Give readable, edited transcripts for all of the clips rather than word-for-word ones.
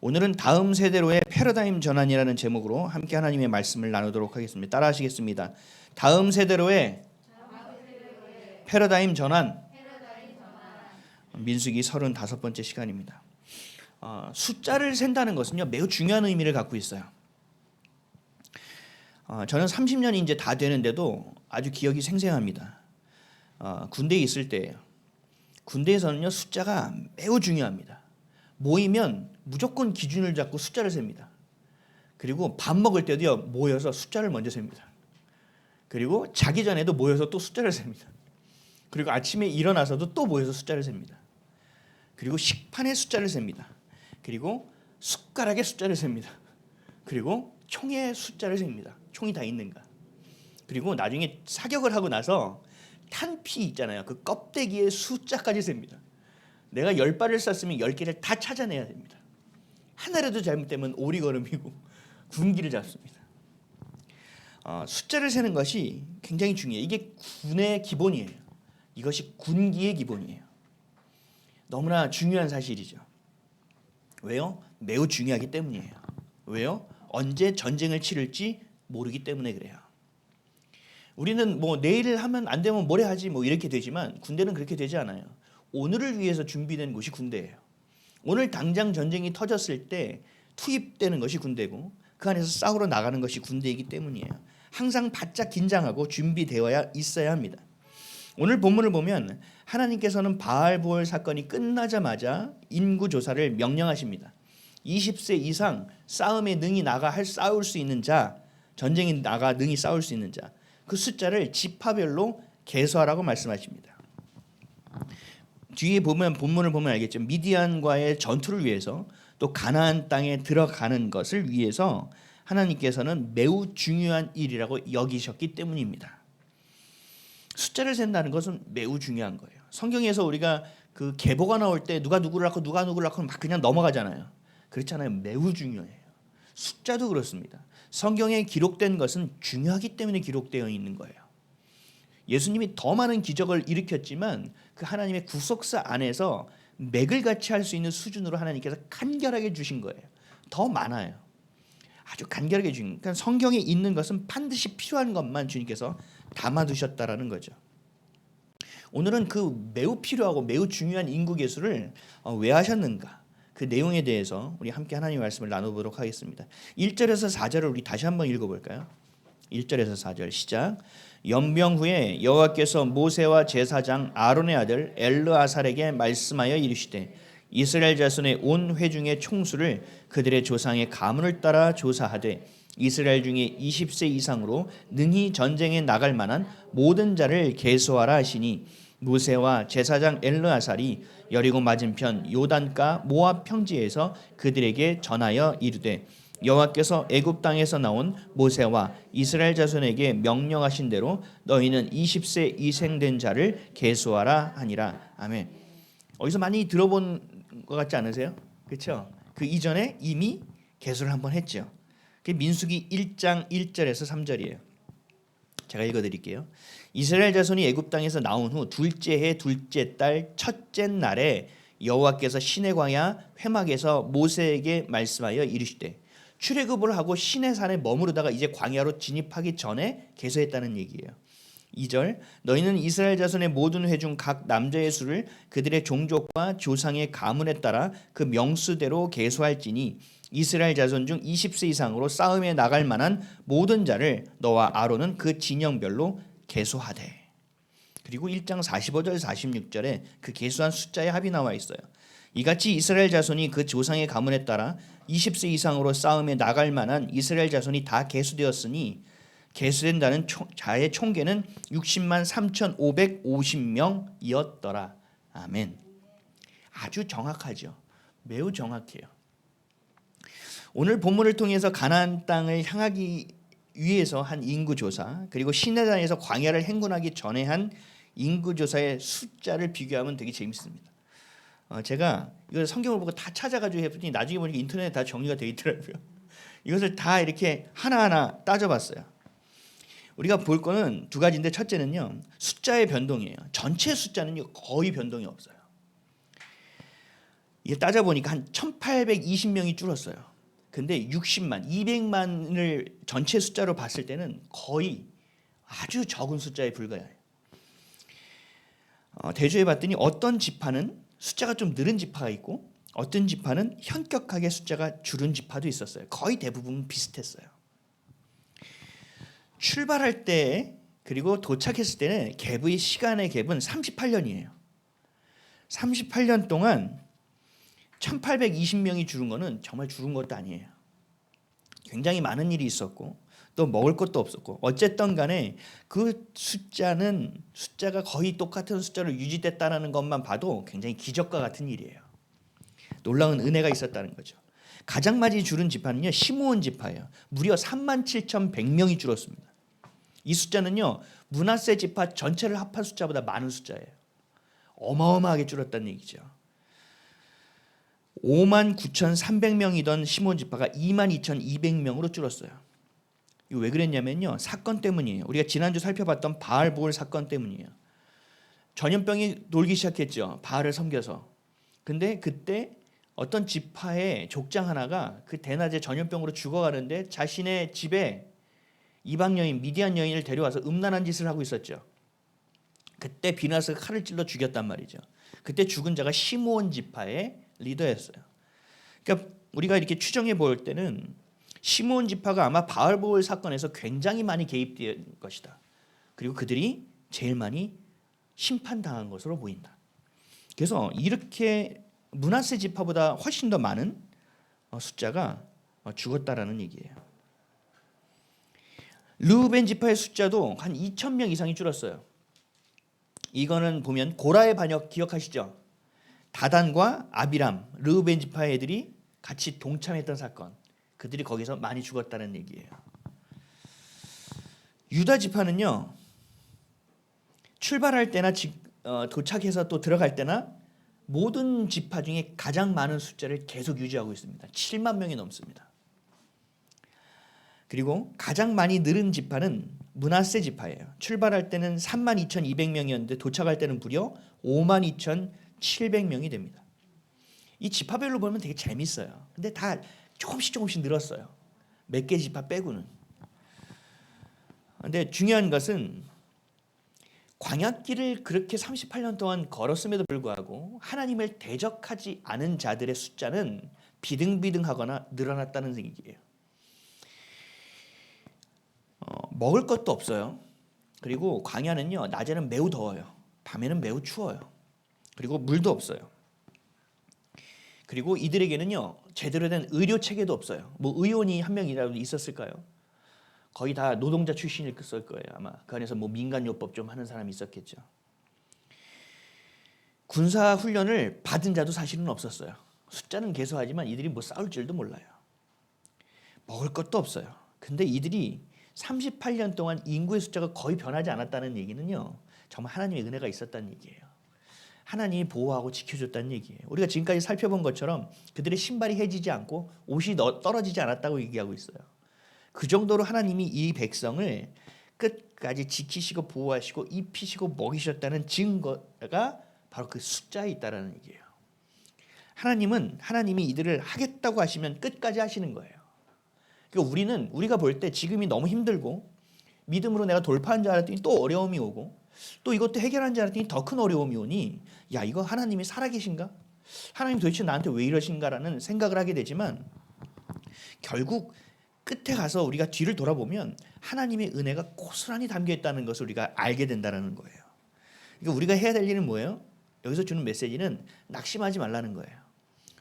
오늘은 다음 세대로의 패러다임 전환이라는 제목으로 함께 하나님의 말씀을 나누도록 하겠습니다. 따라 하시겠습니다. 다음 세대로의 패러다임 전환. 민수기 35번째 시간입니다. 숫자를 센다는 것은요 매우 중요한 의미를 갖고 있어요. 저는 30년이 이제 다 되는데도 아주 기억이 생생합니다. 군대에 있을 때예요. 군대에서는요 숫자가 매우 중요합니다. 모이면 무조건 기준을 잡고 숫자를 셉니다. 그리고 밥 먹을 때도요 모여서 숫자를 먼저 셉니다. 그리고 자기 전에도 모여서 또 숫자를 셉니다. 그리고 아침에 일어나서도 또 모여서 숫자를 셉니다. 그리고 식판에 숫자를 셉니다. 그리고 숟가락에 숫자를 셉니다. 그리고 총에 숫자를 셉니다. 총이 다 있는가. 그리고 나중에 사격을 하고 나서 탄피 있잖아요. 그 껍데기에 숫자까지 셉니다. 내가 10발을 쐈으면 10개를 다 찾아내야 됩니다. 하나라도 잘못되면 오리걸음이고 군기를 잡습니다. 숫자를 세는 것이 굉장히 중요해요. 이게 군의 기본이에요. 이것이 군기의 기본이에요. 너무나 중요한 사실이죠. 왜요? 매우 중요하기 때문이에요. 왜요? 언제 전쟁을 치를지 모르기 때문에 그래요. 우리는 뭐 내일 하면 안 되면 모레 하지 뭐 이렇게 되지만 군대는 그렇게 되지 않아요. 오늘을 위해서 준비된 곳이 군대예요. 오늘 당장 전쟁이 터졌을 때 투입되는 것이 군대고 그 안에서 싸우러 나가는 것이 군대이기 때문이에요. 항상 바짝 긴장하고 준비되어야 있어야 합니다. 오늘 본문을 보면 하나님께서는 바알보알 사건이 끝나자마자 인구조사를 명령하십니다. 20세 이상 싸움에 능히 나가 싸울 수 있는 자, 전쟁에 나가 능히 싸울 수 있는 자, 그 숫자를 지파별로 계수하라고 말씀하십니다. 뒤에 보면 본문을 보면 알겠죠. 미디안과의 전투를 위해서 또 가나안 땅에 들어가는 것을 위해서 하나님께서는 매우 중요한 일이라고 여기셨기 때문입니다. 숫자를 센다는 것은 매우 중요한 거예요. 성경에서 우리가 그 계보가 나올 때 누가 누구를 낳고 누가 누구를 낳고 막 그냥 넘어가잖아요. 그렇잖아요. 매우 중요해요. 숫자도 그렇습니다. 성경에 기록된 것은 중요하기 때문에 기록되어 있는 거예요. 예수님이 더 많은 기적을 일으켰지만 그 하나님의 구속사 안에서 맥을 같이 할 수 있는 수준으로 하나님께서 간결하게 주신 거예요. 더 많아요. 아주 간결하게 주신. 그러니까 성경에 있는 것은 반드시 필요한 것만 주님께서 담아두셨다라는 거죠. 오늘은 그 매우 필요하고 매우 중요한 인구 계수를 왜 하셨는가? 그 내용에 대해서 우리 함께 하나님의 말씀을 나눠보도록 하겠습니다. 1절에서 4절을 우리 다시 한번 읽어볼까요? 1절에서 4절 시작. 연병 후에 여호와께서 모세와 제사장 아론의 아들 엘르아살에게 말씀하여 이르시되 이스라엘 자손의 온 회중의 총수를 그들의 조상의 가문을 따라 조사하되 이스라엘 중에 20세 이상으로 능히 전쟁에 나갈 만한 모든 자를 계수하라 하시니 모세와 제사장 엘르아살이 여리고 맞은편 요단가 모압 평지에서 그들에게 전하여 이르되 여호와께서 애굽 땅에서 나온 모세와 이스라엘 자손에게 명령하신 대로 너희는 20세 이생된 자를 계수하라 하니라. 아멘. 어디서 많이 들어본 것 같지 않으세요? 그렇죠? 그 이전에 이미 계수를 한번 했죠. 그게 민수기 1장 1절에서 3절이에요. 제가 읽어드릴게요. 이스라엘 자손이 애굽 땅에서 나온 후 둘째 해 둘째 달 첫째 날에 여호와께서 시내 광야 회막에서 모세에게 말씀하여 이르시되 출애굽을 하고 시내산에 머무르다가 이제 광야로 진입하기 전에 계수했다는 얘기예요. 2절 너희는 이스라엘 자손의 모든 회중 각 남자의 수를 그들의 종족과 조상의 가문에 따라 그 명수대로 계수할지니 이스라엘 자손 중 20세 이상으로 싸움에 나갈 만한 모든 자를 너와 아론은 그 진영별로 계수하되. 그리고 1장 45절 46절에 그 계수한 숫자의 합이 나와 있어요. 이같이 이스라엘 자손이 그 조상의 가문에 따라 20세 이상으로 싸움에 나갈 만한 이스라엘 자손이 다 계수되었으니 계수된다는 자의 총계는 60만 3,550명이었더라. 아멘. 아주 정확하죠. 매우 정확해요. 오늘 본문을 통해서 가나안 땅을 향하기 위해서 한 인구조사, 그리고 시내산에서 광야를 행군하기 전에 한 인구조사의 숫자를 비교하면 되게 재밌습니다. 제가 이걸 성경을 보고 다 찾아가지고 해봤더니 나중에 보니까 인터넷에 다 정리가 되어 있더라고요. 이것을 다 이렇게 하나하나 따져봤어요. 우리가 볼 거는 두 가지인데 첫째는요 숫자의 변동이에요. 전체 숫자는 거의 변동이 없어요. 이게 따져보니까 한 1820명이 줄었어요. 근데 60만, 200만을 전체 숫자로 봤을 때는 거의 아주 적은 숫자에 불과해요. 대조해 봤더니 어떤 지파는 숫자가 좀 늘은 지파가 있고 어떤 지파는 현격하게 숫자가 줄은 지파도 있었어요. 거의 대부분 비슷했어요. 출발할 때 그리고 도착했을 때는 갭의 시간의 갭은 38년이에요. 38년 동안 1820명이 줄은 거는 정말 줄은 것도 아니에요. 굉장히 많은 일이 있었고 또 먹을 것도 없었고 어쨌든 간에 그 숫자가 거의 똑같은 숫자로 유지됐다는 것만 봐도 굉장히 기적과 같은 일이에요. 놀라운 은혜가 있었다는 거죠. 가장 많이 줄은 지파는요, 시므온 지파예요. 무려 37,100명이 줄었습니다. 이 숫자는요, 므낫세 지파 전체를 합한 숫자보다 많은 숫자예요. 어마어마하게 줄었다는 얘기죠. 59,300명이던 시므온 지파가 22,200명으로 줄었어요. 이거 왜 그랬냐면요, 사건 때문이에요. 우리가 지난주 살펴봤던 바알보올 사건 때문이에요. 전염병이 돌기 시작했죠. 바알을 섬겨서. 근데 그때 어떤 지파의 족장 하나가 그 대낮에 전염병으로 죽어가는데 자신의 집에 이방 여인, 미디안 여인을 데려와서 음란한 짓을 하고 있었죠. 그때 비나스가 칼을 찔러 죽였단 말이죠. 그때 죽은 자가 시므온 지파의 리더였어요. 그러니까 우리가 이렇게 추정해 볼 때는 시므온 지파가 아마 바알보올 사건에서 굉장히 많이 개입된 것이다. 그리고 그들이 제일 많이 심판당한 것으로 보인다. 그래서 이렇게 므낫세 지파보다 훨씬 더 많은 숫자가 죽었다라는 얘기예요. 르우벤 지파의 숫자도 한 2,000명 이상이 줄었어요. 이거는 보면 고라의 반역 기억하시죠? 다단과 아비람, 르우벤 지파의 애들이 같이 동참했던 사건. 그들이 거기서 많이 죽었다는 얘기예요. 유다 지파는요, 출발할 때나 도착해서 또 들어갈 때나 모든 지파 중에 가장 많은 숫자를 계속 유지하고 있습니다. 7만 명이 넘습니다. 그리고 가장 많이 늘은 지파는 므낫세 지파예요. 출발할 때는 32,200명이었는데 도착할 때는 무려 52,700명이 됩니다. 이 지파별로 보면 되게 재밌어요. 근데 다 조금씩 늘었어요. 몇 개 지파 빼고는. 근데 중요한 것은 광야길을 그렇게 38년 동안 걸었음에도 불구하고 하나님을 대적하지 않은 자들의 숫자는 비등비등하거나 늘어났다는 얘기예요. 먹을 것도 없어요. 그리고 광야는요, 낮에는 매우 더워요. 밤에는 매우 추워요. 그리고 물도 없어요. 그리고 이들에게는요, 제대로 된 의료 체계도 없어요. 뭐 의원이 한 명이라도 있었을까요? 거의 다 노동자 출신일 거예요. 아마 그 안에서 뭐 민간요법 좀 하는 사람이 있었겠죠. 군사 훈련을 받은 자도 사실은 없었어요. 숫자는 계속하지만 이들이 뭐 싸울 줄도 몰라요. 먹을 것도 없어요. 근데 이들이 38년 동안 인구의 숫자가 거의 변하지 않았다는 얘기는요, 정말 하나님의 은혜가 있었다는 얘기예요. 하나님이 보호하고 지켜줬다는 얘기예요. 우리가 지금까지 살펴본 것처럼 그들의 신발이 해지지 않고 옷이 떨어지지 않았다고 얘기하고 있어요. 그 정도로 하나님이 이 백성을 끝까지 지키시고 보호하시고 입히시고 먹이셨다는 증거가 바로 그 숫자에 있다는 얘기예요. 하나님이 이들을 하겠다고 하시면 끝까지 하시는 거예요. 그러니까 우리가 볼 때 지금이 너무 힘들고 믿음으로 내가 돌파한 줄 알았더니 또 어려움이 오고 또 이것도 해결한 줄 알았더니 더 큰 어려움이 오니 야, 이거 하나님이 살아계신가? 하나님 도대체 나한테 왜 이러신가라는 생각을 하게 되지만 결국 끝에 가서 우리가 뒤를 돌아보면 하나님의 은혜가 고스란히 담겨 있다는 것을 우리가 알게 된다는 거예요. 그러니까 우리가 해야 될 일은 뭐예요? 여기서 주는 메시지는 낙심하지 말라는 거예요.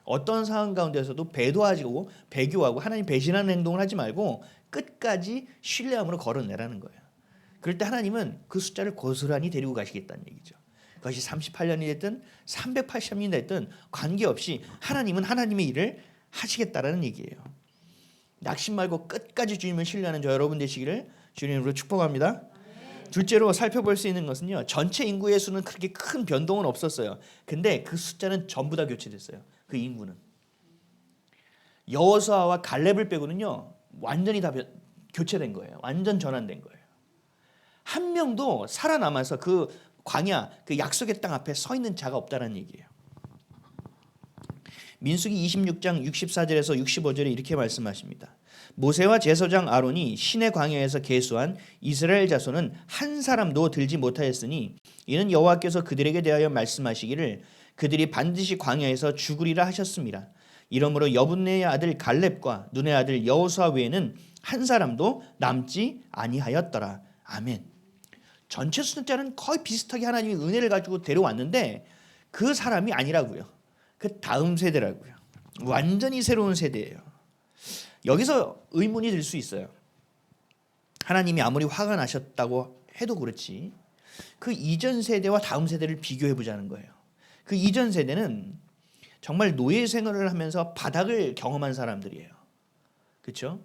어떤 상황 가운데서도 배도하고 배교하고 하나님 배신하는 행동을 하지 말고 끝까지 신뢰함으로 걸어내라는 거예요. 그럴 때 하나님은 그 숫자를 고스란히 데리고 가시겠다는 얘기죠. 그것이 38년이 됐든 380년이 됐든 관계없이 하나님은 하나님의 일을 하시겠다라는 얘기예요. 낙심 말고 끝까지 주님을 신뢰하는 저 여러분 되시기를 주님으로 축복합니다. 둘째로 살펴볼 수 있는 것은요, 전체 인구의 수는 그렇게 큰 변동은 없었어요. 근데 그 숫자는 전부 다 교체됐어요. 그 인구는 여호수아와 갈렙을 빼고는요 완전히 다 교체된 거예요. 완전 전환된 거예요. 한 명도 살아남아서 그 광야, 그 약속의 땅 앞에 서 있는 자가 없다는 얘기예요. 민수기 26장 64절에서 65절에 이렇게 말씀하십니다. 모세와 제사장 아론이 시내 광야에서 계수한 이스라엘 자손은 한 사람도 들지 못하였으니 이는 여호와께서 그들에게 대하여 말씀하시기를 그들이 반드시 광야에서 죽으리라 하셨습니다. 이러므로 여분네의 아들 갈렙과 눈의 아들 여호수아 외에는 한 사람도 남지 아니하였더라. 아멘. 전체 숫자는 거의 비슷하게 하나님이 은혜를 가지고 데려왔는데 그 사람이 아니라고요. 그 다음 세대라고요. 완전히 새로운 세대예요. 여기서 의문이 들 수 있어요. 하나님이 아무리 화가 나셨다고 해도 그렇지 그 이전 세대와 다음 세대를 비교해 보자는 거예요. 그 이전 세대는 정말 노예 생활을 하면서 바닥을 경험한 사람들이에요. 그렇죠?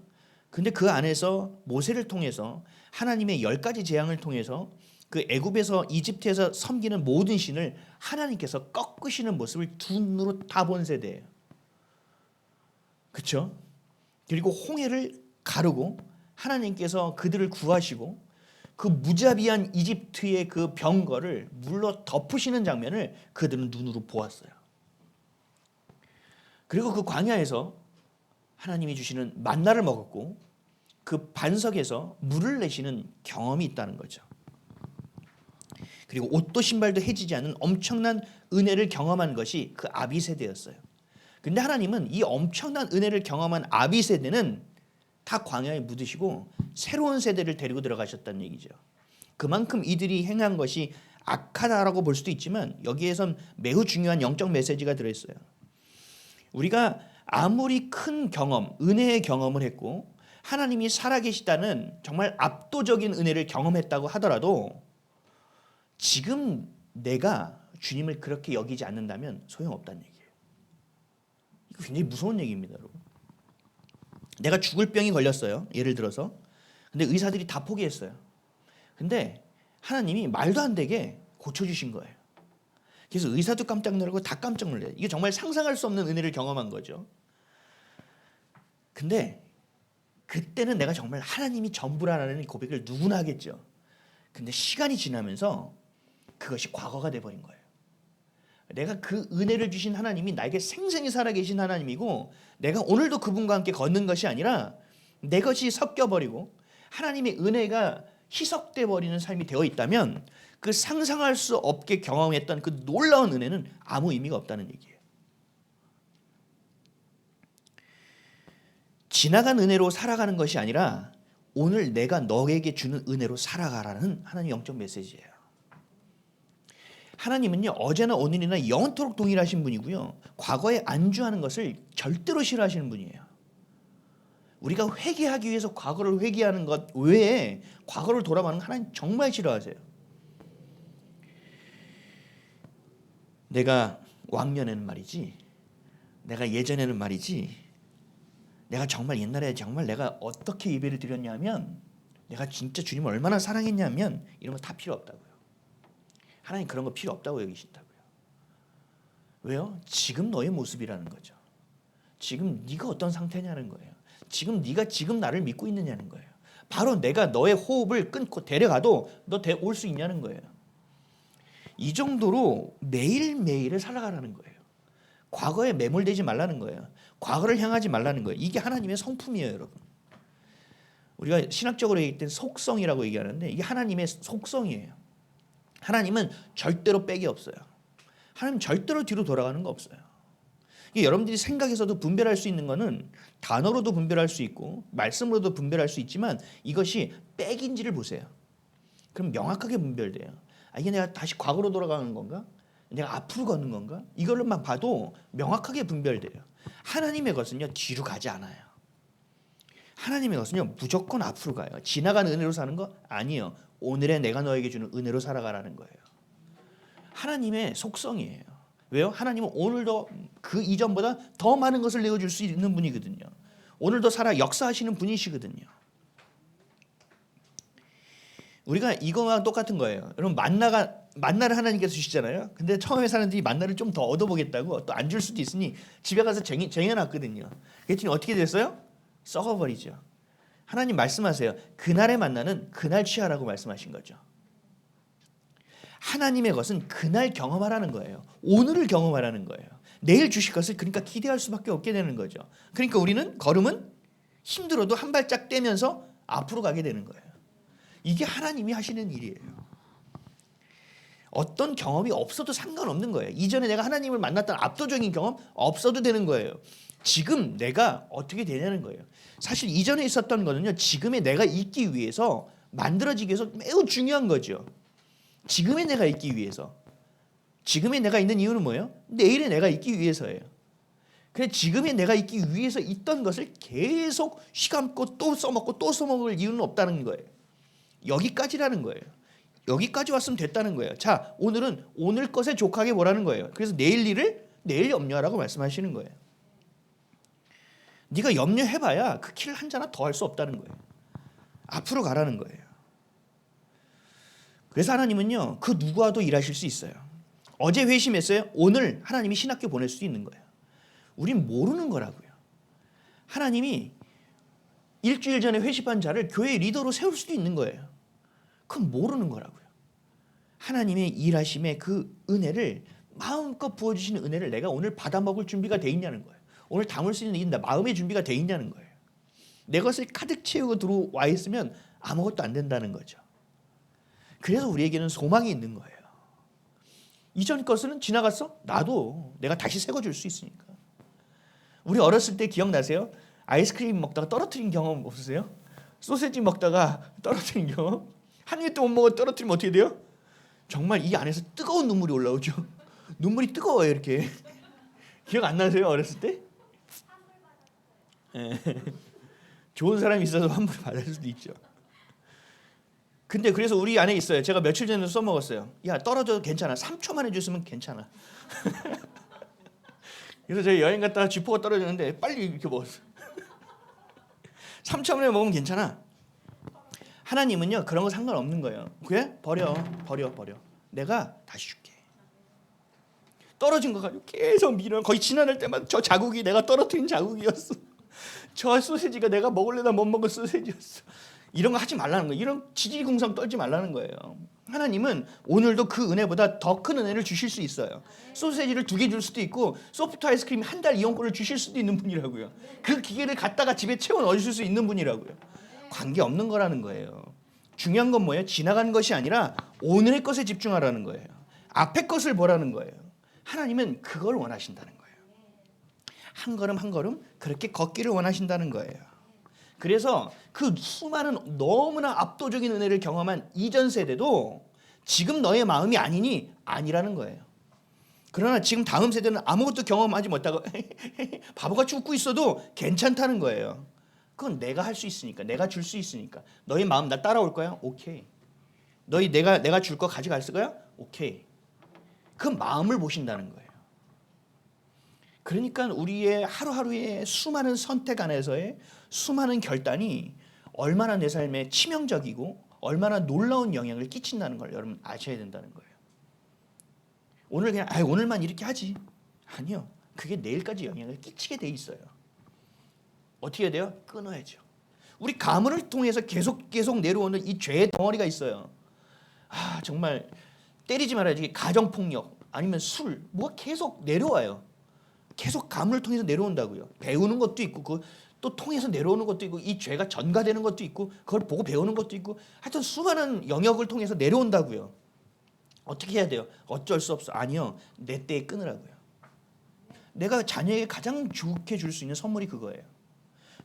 근데 그 안에서 모세를 통해서 하나님의 10가지 재앙을 통해서 그 애굽에서 이집트에서 섬기는 모든 신을 하나님께서 꺾으시는 모습을 두 눈으로 다 본 세대예요. 그렇죠? 그리고 홍해를 가르고 하나님께서 그들을 구하시고 그 무자비한 이집트의 그 병거를 물로 덮으시는 장면을 그들은 눈으로 보았어요. 그리고 그 광야에서 하나님이 주시는 만나를 먹었고 그 반석에서 물을 내시는 경험이 있다는 거죠. 그리고 옷도 신발도 해지지 않는 엄청난 은혜를 경험한 것이 그 아비 세대였어요. 근데 하나님은 이 엄청난 은혜를 경험한 아비 세대는 다 광야에 묻으시고 새로운 세대를 데리고 들어가셨다는 얘기죠. 그만큼 이들이 행한 것이 악하다라고 볼 수도 있지만 여기에선 매우 중요한 영적 메시지가 들어있어요. 우리가 아무리 큰 경험, 은혜의 경험을 했고 하나님이 살아계시다는 정말 압도적인 은혜를 경험했다고 하더라도 지금 내가 주님을 그렇게 여기지 않는다면 소용없다는 얘기예요. 이거 굉장히 무서운 얘기입니다, 여러분. 내가 죽을 병이 걸렸어요. 예를 들어서. 근데 의사들이 다 포기했어요. 근데 하나님이 말도 안 되게 고쳐주신 거예요. 그래서 의사도 깜짝 놀라고 다 깜짝 놀라요. 이게 정말 상상할 수 없는 은혜를 경험한 거죠. 근데 그때는 내가 정말 하나님이 전부라는 고백을 누구나 하겠죠. 근데 시간이 지나면서 그것이 과거가 돼버린 거예요. 내가 그 은혜를 주신 하나님이 나에게 생생히 살아계신 하나님이고 내가 오늘도 그분과 함께 걷는 것이 아니라 내 것이 섞여버리고 하나님의 은혜가 희석돼 버리는 삶이 되어 있다면 그 상상할 수 없게 경험했던 그 놀라운 은혜는 아무 의미가 없다는 얘기예요. 지나간 은혜로 살아가는 것이 아니라 오늘 내가 너에게 주는 은혜로 살아가라는 하나님의 영적 메시지예요. 하나님은요 어제나 오늘이나 영원토록 동일하신 분이고요. 과거에 안주하는 것을 절대로 싫어하시는 분이에요. 우리가 회개하기 위해서 과거를 회개하는 것 외에 과거를 돌아가는 거 하나님 정말 싫어하세요. 내가 왕년에는 말이지, 내가 예전에는 말이지, 내가 정말 옛날에 정말 내가 어떻게 예배를 드렸냐면 내가 진짜 주님을 얼마나 사랑했냐면 이런 거 다 필요 없다고요. 하나님 그런 거 필요 없다고 여기신다고요. 왜요? 지금 너의 모습이라는 거죠. 지금 네가 어떤 상태냐는 거예요. 지금 네가 지금 나를 믿고 있느냐는 거예요. 바로 내가 너의 호흡을 끊고 데려가도 너 올 수 있냐는 거예요. 이 정도로 매일매일을 살아가라는 거예요. 과거에 매몰되지 말라는 거예요. 과거를 향하지 말라는 거예요. 이게 하나님의 성품이에요, 여러분. 우리가 신학적으로 얘기할 때 속성이라고 얘기하는데 이게 하나님의 속성이에요. 하나님은 절대로 백이 없어요. 하나님 절대로 뒤로 돌아가는 거 없어요. 이게 여러분들이 생각에서도 분별할 수 있는 거는 단어로도 분별할 수 있고 말씀으로도 분별할 수 있지만 이것이 백인지를 보세요. 그럼 명확하게 분별돼요. 이게 내가 다시 과거로 돌아가는 건가? 내가 앞으로 걷는 건가? 이걸로만 봐도 명확하게 분별돼요. 하나님의 것은요 뒤로 가지 않아요. 하나님의 것은요 무조건 앞으로 가요. 지나간 은혜로 사는 거 아니에요. 오늘의 내가 너에게 주는 은혜로 살아가라는 거예요. 하나님의 속성이에요. 왜요? 하나님은 오늘도 그 이전보다 더 많은 것을 내어줄 수 있는 분이거든요. 오늘도 살아 역사하시는 분이시거든요. 우리가 이거와 똑같은 거예요. 여러분 만나를 하나님께서 주시잖아요. 근데 처음에 사람들이 만나를 좀 더 얻어보겠다고 또 안 줄 수도 있으니 집에 가서 쟁여놨거든요. 그랬더니 어떻게 됐어요? 썩어버리죠. 하나님 말씀하세요. 그날의 만나는 그날 취하라고 말씀하신 거죠. 하나님의 것은 그날 경험하라는 거예요. 오늘을 경험하라는 거예요. 내일 주실 것을 그러니까 기대할 수밖에 없게 되는 거죠. 그러니까 우리는 걸음은 힘들어도 한 발짝 떼면서 앞으로 가게 되는 거예요. 이게 하나님이 하시는 일이에요. 어떤 경험이 없어도 상관없는 거예요. 이전에 내가 하나님을 만났던 압도적인 경험 없어도 되는 거예요. 지금 내가 어떻게 되냐는 거예요. 사실 이전에 있었던 거는요, 지금의 내가 있기 위해서 만들어지기 위해서 매우 중요한 거죠. 지금의 내가 있기 위해서. 지금의 내가 있는 이유는 뭐예요? 내일의 내가 있기 위해서예요. 그래, 지금의 내가 있기 위해서 있던 것을 계속 휘감고 또 써먹고 또 써먹을 이유는 없다는 거예요. 여기까지라는 거예요. 여기까지 왔으면 됐다는 거예요. 자, 오늘은 오늘 것에 족하게 보라는 거예요. 그래서 내일 일을 내일 염려하라고 말씀하시는 거예요. 네가 염려해봐야 그 킬 한 잔 더 할 수 없다는 거예요. 앞으로 가라는 거예요. 그래서 하나님은요, 그 누구와도 일하실 수 있어요. 어제 회심했어요. 오늘 하나님이 신학교 보낼 수도 있는 거예요. 우린 모르는 거라고요. 하나님이 일주일 전에 회심한 자를 교회 리더로 세울 수도 있는 거예요. 그건 모르는 거라고요. 하나님의 일하심의 그 은혜를 마음껏 부어주시는 은혜를 내가 오늘 받아먹을 준비가 돼 있냐는 거예요. 오늘 담을 수 있는 마음의 준비가 돼 있냐는 거예요. 내 것을 가득 채우고 들어와 있으면 아무것도 안 된다는 거죠. 그래서 우리에게는 소망이 있는 거예요. 이전 것은 지나갔어? 나도 내가 다시 새거줄 수 있으니까. 우리 어렸을 때 기억나세요? 아이스크림 먹다가 떨어뜨린 경험 없으세요? 소세지 먹다가 떨어뜨린 경험? 한 입도 못 먹어 떨어뜨리면 어떻게 돼요? 정말 이 안에서 뜨거운 눈물이 올라오죠. 눈물이 뜨거워요 이렇게. 기억 안 나세요 어렸을 때? 네. 좋은 사람이 있어서 환불 받을 수도 있죠. 근데 그래서 우리 안에 있어요. 제가 며칠 전에 써먹었어요. 야, 떨어져도 괜찮아. 3초만 해줬으면 괜찮아. 그래서 저희 여행 갔다가 쥐포가 떨어졌는데 빨리 이렇게 먹었어요. 3초 만에 먹으면 괜찮아. 하나님은요 그런 거 상관없는 거예요. 그래? 버려. 내가 다시 줄게. 떨어진 거 가지고 계속 밀어. 거의 지나갈 때마다 저 자국이 내가 떨어뜨린 자국이었어. 저 소세지가 내가 먹을래다 못 먹을 소세지였어. 이런 거 하지 말라는 거예요. 이런 지지공상 떨지 말라는 거예요. 하나님은 오늘도 그 은혜보다 더 큰 은혜를 주실 수 있어요. 소세지를 2개 줄 수도 있고 소프트 아이스크림 한 달 이용권을 주실 수도 있는 분이라고요. 그 기계를 갖다가 집에 채워 넣으실 수 있는 분이라고요. 관계없는 거라는 거예요. 중요한 건 뭐예요? 지나가는 것이 아니라 오늘의 것에 집중하라는 거예요. 앞의 것을 보라는 거예요. 하나님은 그걸 원하신다는 거예요. 한 걸음 한 걸음 그렇게 걷기를 원하신다는 거예요. 그래서 그 수많은 너무나 압도적인 은혜를 경험한 이전 세대도 지금 너의 마음이 아니니 아니라는 거예요. 그러나 지금 다음 세대는 아무것도 경험하지 못하고 바보같이 웃고 있어도 괜찮다는 거예요. 그건 내가 할 수 있으니까, 내가 줄 수 있으니까. 너희 마음 나 따라올 거야? 오케이. 너희 내가 줄 거 가져갈 거야? 오케이. 그 마음을 보신다는 거예요. 그러니까 우리의 하루하루의 수많은 선택 안에서의 수많은 결단이 얼마나 내 삶에 치명적이고 얼마나 놀라운 영향을 끼친다는 걸 여러분 아셔야 된다는 거예요. 오늘 그냥 오늘만 이렇게 하지. 아니요. 그게 내일까지 영향을 끼치게 돼 있어요. 어떻게 해야 돼요? 끊어야죠. 우리 가문을 통해서 계속 내려오는 이 죄의 덩어리가 있어요. 정말 때리지 말아야지. 가정폭력 아니면 술 뭐가 계속 내려와요. 계속 가문을 통해서 내려온다고요. 배우는 것도 있고 또 통해서 내려오는 것도 있고 이 죄가 전가되는 것도 있고 그걸 보고 배우는 것도 있고 하여튼 수많은 영역을 통해서 내려온다고요. 어떻게 해야 돼요? 어쩔 수 없어. 아니요. 내 때에 끊으라고요. 내가 자녀에게 가장 좋게 줄 수 있는 선물이 그거예요.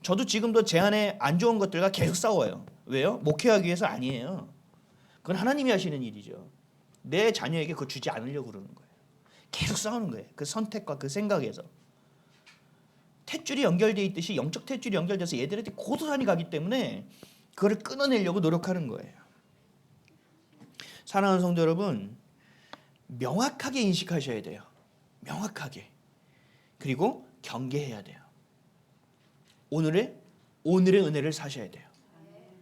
저도 지금도 제 안에 안 좋은 것들과 계속 싸워요. 왜요? 목회하기 위해서 아니에요. 그건 하나님이 하시는 일이죠. 내 자녀에게 그거 주지 않으려고 그러는 거예요. 계속 싸우는 거예요. 그 선택과 그 생각에서. 탯줄이 연결되어 있듯이 영적 탯줄이 연결돼서 얘들한테 고스란히 가기 때문에 그거를 끊어내려고 노력하는 거예요. 사랑하는 성도 여러분, 명확하게 인식하셔야 돼요. 명확하게. 그리고 경계해야 돼요. 오늘의 은혜를 사셔야 돼요.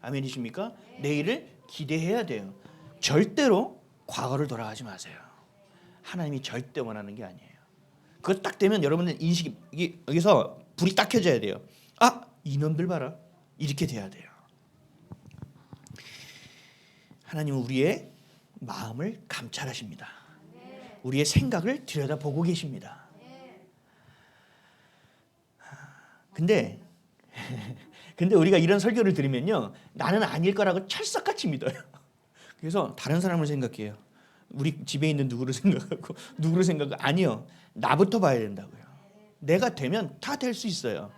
아멘이십니까? 내일을 기대해야 돼요. 절대로 과거를 돌아가지 마세요. 하나님이 절대 원하는 게 아니에요. 그거 딱 되면 여러분들 인식이 여기서 불이 딱 켜져야 돼요. 이놈들 봐라. 이렇게 돼야 돼요. 하나님은 우리의 마음을 감찰하십니다. 우리의 생각을 들여다보고 계십니다. 근데 근데 우리가 이런 설교를 들으면요, 나는 아닐 거라고 철석같이 믿어요. 그래서 다른 사람을 생각해요. 우리 집에 있는 누구를 생각하고 누구를 생각하고, 아니요, 나부터 봐야 된다고요. 내가 되면 다 될 수 있어요.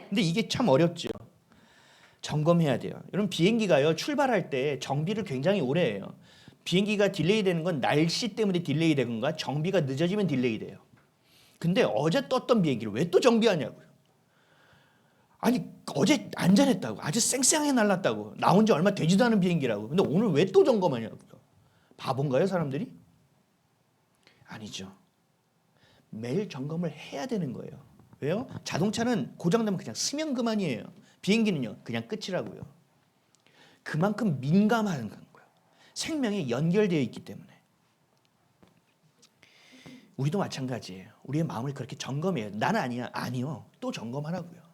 근데 이게 참 어렵죠. 점검해야 돼요. 여러분, 비행기가요, 출발할 때 정비를 굉장히 오래 해요. 비행기가 딜레이 되는 건 날씨 때문에 딜레이 되건가, 정비가 늦어지면 딜레이 돼요. 근데 어제 떴던 비행기를 왜 또 정비하냐고요. 아니, 어제 안전했다고, 아주 쌩쌩하게 날랐다고, 나온 지 얼마 되지도 않은 비행기라고. 근데 오늘 왜 또 점검하냐고요. 바본가요, 사람들이? 아니죠. 매일 점검을 해야 되는 거예요. 왜요? 자동차는 고장나면 그냥 쓰면 그만이에요. 비행기는요, 그냥 끝이라고요. 그만큼 민감한 거예요. 생명에 연결되어 있기 때문에. 우리도 마찬가지예요. 우리의 마음을 그렇게 점검해요. 나는 아니야. 아니요. 또 점검하라고요.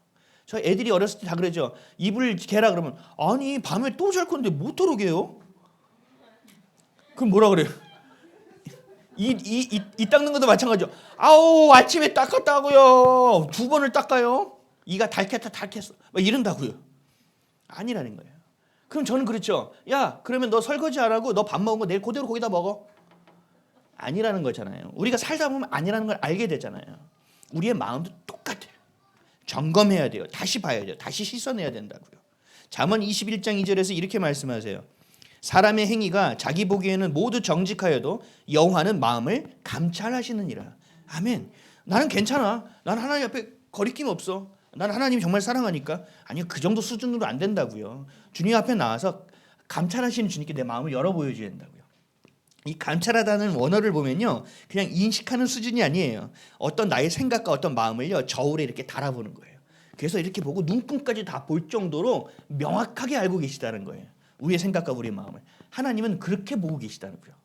저 애들이 어렸을 때 다 그러죠. 이불 개라 그러면, 아니 밤에 또 잘 건데 뭐토록 해요? 그럼 뭐라 그래요? 이 닦는 것도 마찬가지죠. 아우, 아침에 닦았다고요. 2번을 닦아요. 이가 닳겠어. 막 이런다고요. 아니라는 거예요. 그럼 저는 그렇죠. 야, 그러면 너 설거지 안 하고 너 밥 먹은 거 내일 그대로 거기다 먹어. 아니라는 거잖아요. 우리가 살다 보면 아니라는 걸 알게 되잖아요. 우리의 마음도 똑같아요. 점검해야 돼요. 다시 봐야 돼요. 다시 씻어내야 된다고요. 잠언 21장 2절에서 이렇게 말씀하세요. 사람의 행위가 자기 보기에는 모두 정직하여도 여호와는 마음을 감찰하시느니라. 아멘. 나는 괜찮아. 나는 하나님 앞에 거리낌 없어. 나는 하나님이 정말 사랑하니까. 아니요, 그 정도 수준으로 안 된다고요. 주님 앞에 나와서 감찰하시는 주님께 내 마음을 열어 보여줘야 된다고요. 이 감찰하다는 원어를 보면요, 그냥 인식하는 수준이 아니에요. 어떤 나의 생각과 어떤 마음을요, 저울에 이렇게 달아보는 거예요. 그래서 이렇게 보고 눈금까지 다 볼 정도로 명확하게 알고 계시다는 거예요. 우리의 생각과 우리의 마음을. 하나님은 그렇게 보고 계시다는 거예요.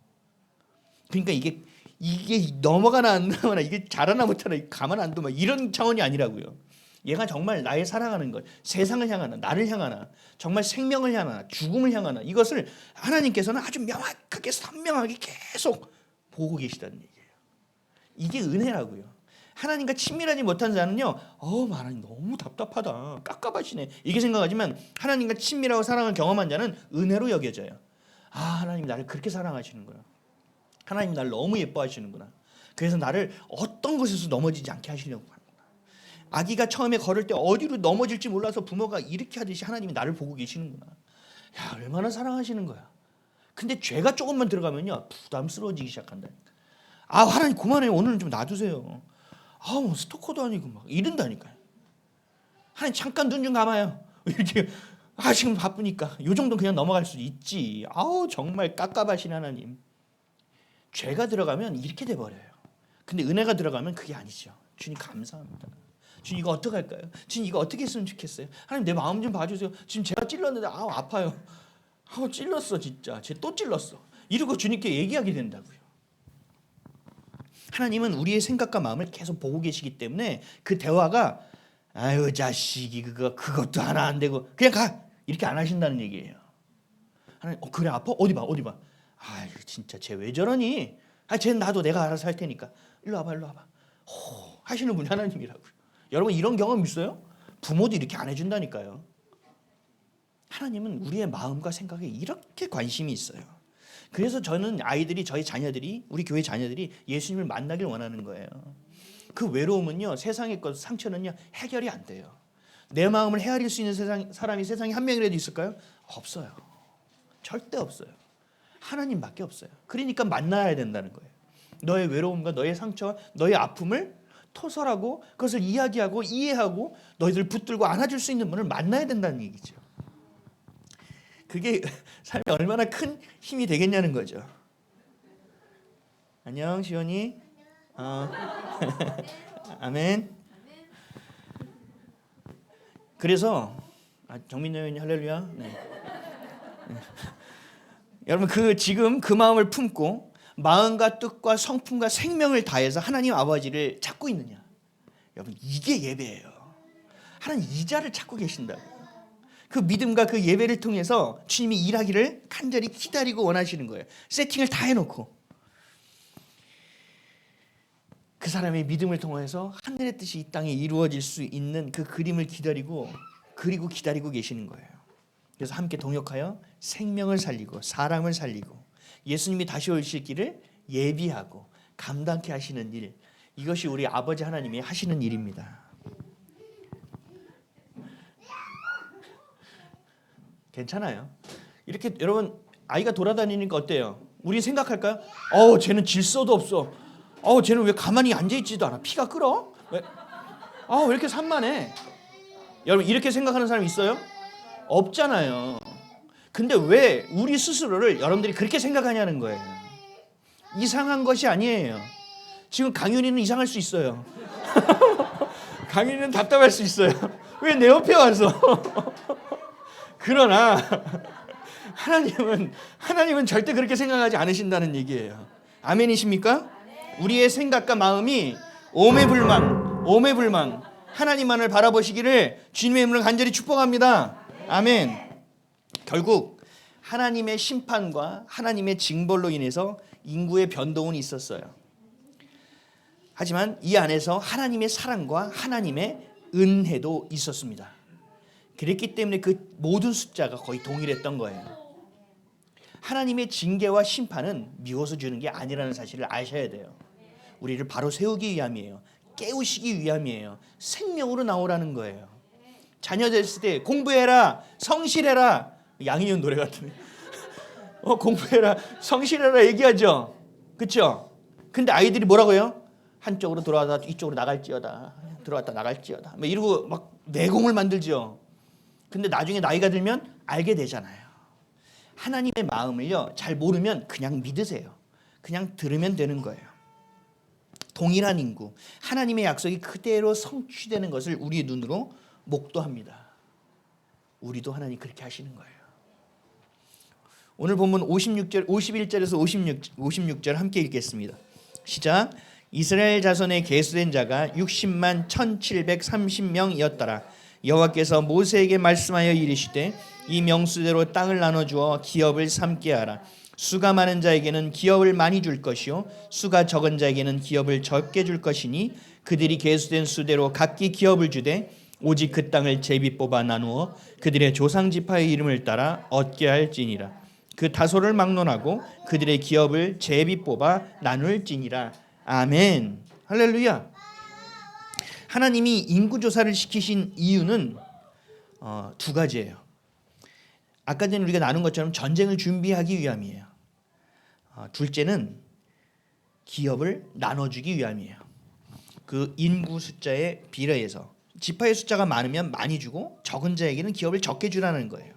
그러니까 이게 넘어가나 안 넘어가나, 이게 잘하나 못하나, 가만 안 둬, 막 이런 차원이 아니라고요. 얘가 정말 나의 사랑하는 것, 세상을 향하나, 나를 향하나, 정말 생명을 향하나, 죽음을 향하나, 이것을 하나님께서는 아주 명확하게 선명하게 계속 보고 계시다는 얘기예요. 이게 은혜라고요. 하나님과 친밀하지 못한 자는요, 하나님 너무 답답하다, 깝깝하시네, 이게 생각하지만 하나님과 친밀하고 사랑을 경험한 자는 은혜로 여겨져요. 아, 하나님 나를 그렇게 사랑하시는구나. 하나님 나를 너무 예뻐하시는구나. 그래서 나를 어떤 것에서 넘어지지 않게 하시려고 하는구나. 아기가 처음에 걸을 때 어디로 넘어질지 몰라서 부모가 이렇게 하듯이 하나님이 나를 보고 계시는구나. 야, 얼마나 사랑하시는 거야. 근데 죄가 조금만 들어가면요, 부담스러워지기 시작한다니까. 아, 하나님 그만해요. 오늘은 좀 놔두세요. 뭐 스토커도 아니고 막 이런다니까요. 하나님 잠깐 눈 좀 감아요. 이렇게, 지금 바쁘니까. 요 정도 그냥 넘어갈 수 있지. 정말 깝깝하신 하나님. 죄가 들어가면 이렇게 돼버려요. 근데 은혜가 들어가면 그게 아니죠. 주님 감사합니다. 주님 이거 어떡할까요? 주님 이거 어떻게 했으면 좋겠어요? 하나님 내 마음 좀 봐주세요. 지금 제가 찔렀는데 아파요. 찔렀어 진짜. 쟤 또 찔렀어. 이러고 주님께 얘기하게 된다고요. 하나님은 우리의 생각과 마음을 계속 보고 계시기 때문에 그 대화가, 아유 자식이 그것도 하나 안 되고 그냥 가, 이렇게 안 하신다는 얘기예요. 하나님, 그래 아파? 어디 봐. 진짜 쟤 왜 저러니? 쟤는 놔둬, 내가 알아서 할 테니까. 일로 와봐. 하시는 분이 하나님이라고요. 여러분, 이런 경험 있어요? 부모도 이렇게 안 해준다니까요. 하나님은 우리의 마음과 생각에 이렇게 관심이 있어요. 그래서 저는 저희 자녀들이, 우리 교회 자녀들이 예수님을 만나길 원하는 거예요. 그 외로움은요, 세상의 것, 상처는요, 해결이 안 돼요. 내 마음을 헤아릴 수 있는 사람이 세상에 한 명이라도 있을까요? 없어요. 절대 없어요. 하나님밖에 없어요. 그러니까 만나야 된다는 거예요. 너의 외로움과 너의 상처와 너의 아픔을 토설하고 그것을 이야기하고 이해하고 너희들 붙들고 안아줄 수 있는 분을 만나야 된다는 얘기죠. 그게 삶에 얼마나 큰 힘이 되겠냐는 거죠. 안녕 시온이. 아멘. 그래서 정민 여인이 할렐루야. 네. 여러분, 지금 그 마음을 품고 마음과 뜻과 성품과 생명을 다해서 하나님 아버지를 찾고 있느냐? 여러분, 이게 예배예요. 하나님 이 자를 찾고 계신다고. 그 믿음과 그 예배를 통해서 주님이 일하기를 간절히 기다리고 원하시는 거예요. 세팅을 다 해놓고. 그 사람의 믿음을 통해서 하늘의 뜻이 이 땅에 이루어질 수 있는 그 그림을 기다리고 그리고 기다리고 계시는 거예요. 그래서 함께 동역하여 생명을 살리고 사람을 살리고 예수님이 다시 오실 길을 예비하고 감당케 하시는 일, 이것이 우리 아버지 하나님이 하시는 일입니다. 괜찮아요. 이렇게 여러분 아이가 돌아다니니까 어때요? 우리 생각할까요? 쟤는 질서도 없어. 쟤는 왜 가만히 앉아있지도 않아? 피가 끓어? 왜 이렇게 산만해? 여러분 이렇게 생각하는 사람 있어요? 없잖아요. 근데 왜 우리 스스로를 여러분들이 그렇게 생각하냐는 거예요. 이상한 것이 아니에요. 지금 강윤이는 이상할 수 있어요. 강윤이는 답답할 수 있어요. 왜 내 옆에 와서? 그러나 하나님은 절대 그렇게 생각하지 않으신다는 얘기예요. 아멘이십니까? 우리의 생각과 마음이 오매불망 하나님만을 바라보시기를 주님의 이름으로 간절히 축복합니다. 아멘. 결국 하나님의 심판과 하나님의 징벌로 인해서 인구의 변동은 있었어요. 하지만 이 안에서 하나님의 사랑과 하나님의 은혜도 있었습니다. 그랬기 때문에 그 모든 숫자가 거의 동일했던 거예요. 하나님의 징계와 심판은 미워서 주는 게 아니라는 사실을 아셔야 돼요. 우리를 바로 세우기 위함이에요. 깨우시기 위함이에요. 생명으로 나오라는 거예요. 자녀 됐을 때 공부해라, 성실해라. 양희은 노래 같은 공부해라, 성실해라 얘기하죠. 그렇죠? 근데 아이들이 뭐라고 해요? 한쪽으로 돌아가다 이쪽으로 나갈지어다. 들어갔다 나갈지어다. 막 이러고 막 내공을 만들죠. 근데 나중에 나이가 들면 알게 되잖아요. 하나님의 마음을요 잘 모르면 그냥 믿으세요. 그냥 들으면 되는 거예요. 동일한 인구, 하나님의 약속이 그대로 성취되는 것을 우리 눈으로 목도합니다. 우리도 하나님 그렇게 하시는 거예요. 오늘 본문 51절에서 56절 함께 읽겠습니다. 시작. 이스라엘 자손의 계수된 자가 60만 1730명이었더라. 여호와께서 모세에게 말씀하여 이르시되 이 명수대로 땅을 나눠주어 기업을 삼게 하라. 수가 많은 자에게는 기업을 많이 줄 것이요 수가 적은 자에게는 기업을 적게 줄 것이니 그들이 계수된 수대로 각기 기업을 주되 오직 그 땅을 제비 뽑아 나누어 그들의 조상 지파의 이름을 따라 얻게 할지니라. 그 다소를 막론하고 그들의 기업을 제비 뽑아 나눌지니라. 아멘. 할렐루야. 하나님이 인구조사를 시키신 이유는 두 가지예요. 아까 전에 우리가 나눈 것처럼 전쟁을 준비하기 위함이에요. 둘째는 기업을 나눠주기 위함이에요. 그 인구 숫자에 비례해서 지파의 숫자가 많으면 많이 주고 적은 자에게는 기업을 적게 주라는 거예요.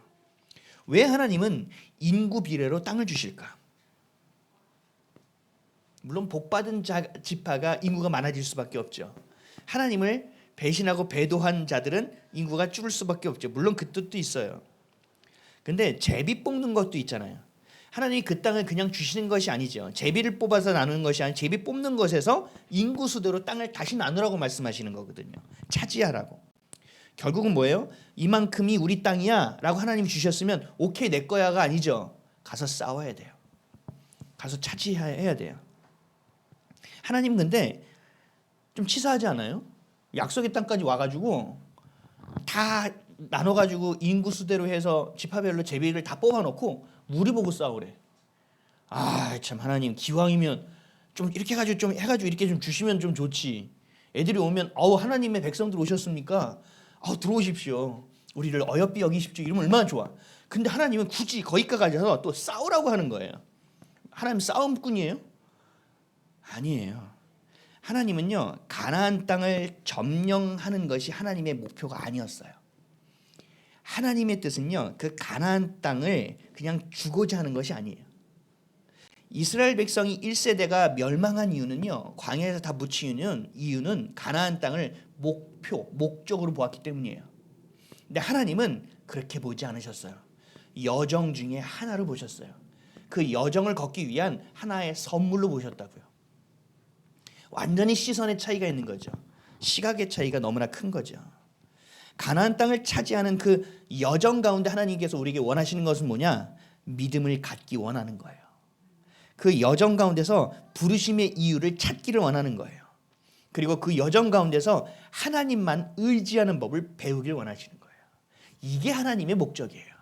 왜 하나님은 인구 비례로 땅을 주실까? 물론 복받은 지파가 인구가 많아질 수밖에 없죠. 하나님을 배신하고 배도한 자들은 인구가 줄을 수밖에 없죠. 물론 그 뜻도 있어요. 근데 제비 뽑는 것도 있잖아요. 하나님이 그 땅을 그냥 주시는 것이 아니죠. 제비를 뽑아서 나누는 것이 아니라 제비 뽑는 것에서 인구 수대로 땅을 다시 나누라고 말씀하시는 거거든요. 차지하라고. 결국은 뭐예요? 이만큼이 우리 땅이야 라고 하나님이 주셨으면 오케이 내 거야가 아니죠. 가서 싸워야 돼요. 가서 차지해야 돼요. 하나님 근데 좀 치사하지 않아요? 약속의 땅까지 와가지고 다 나눠가지고 인구 수대로 해서 지파별로 제비를 다 뽑아놓고 우리 보고 싸우래. 참 하나님 기왕이면 좀 이렇게 해가지고 이렇게 좀 주시면 좀 좋지. 애들이 오면 하나님의 백성들 오셨습니까? 들어오십시오. 우리를 어여삐 여기십시오. 이러면 얼마나 좋아. 근데 하나님은 굳이 거기까지 가서 또 싸우라고 하는 거예요. 하나님 싸움꾼이에요? 아니에요. 하나님은요 가나안 땅을 점령하는 것이 하나님의 목표가 아니었어요. 하나님의 뜻은요 그 가나안 땅을 그냥 주고자 하는 것이 아니에요. 이스라엘 백성이 1세대가 멸망한 이유는요 광야에서 다 묻히는 이유는 가나안 땅을 목적으로 보았기 때문이에요. 근데 하나님은 그렇게 보지 않으셨어요. 여정 중에 하나로 보셨어요. 그 여정을 걷기 위한 하나의 선물로 보셨다고요. 완전히 시선의 차이가 있는 거죠. 시각의 차이가 너무나 큰 거죠. 가나안 땅을 차지하는 그 여정 가운데 하나님께서 우리에게 원하시는 것은 뭐냐? 믿음을 갖기 원하는 거예요. 그 여정 가운데서 부르심의 이유를 찾기를 원하는 거예요. 그리고 그 여정 가운데서 하나님만 의지하는 법을 배우길 원하시는 거예요. 이게 하나님의 목적이에요.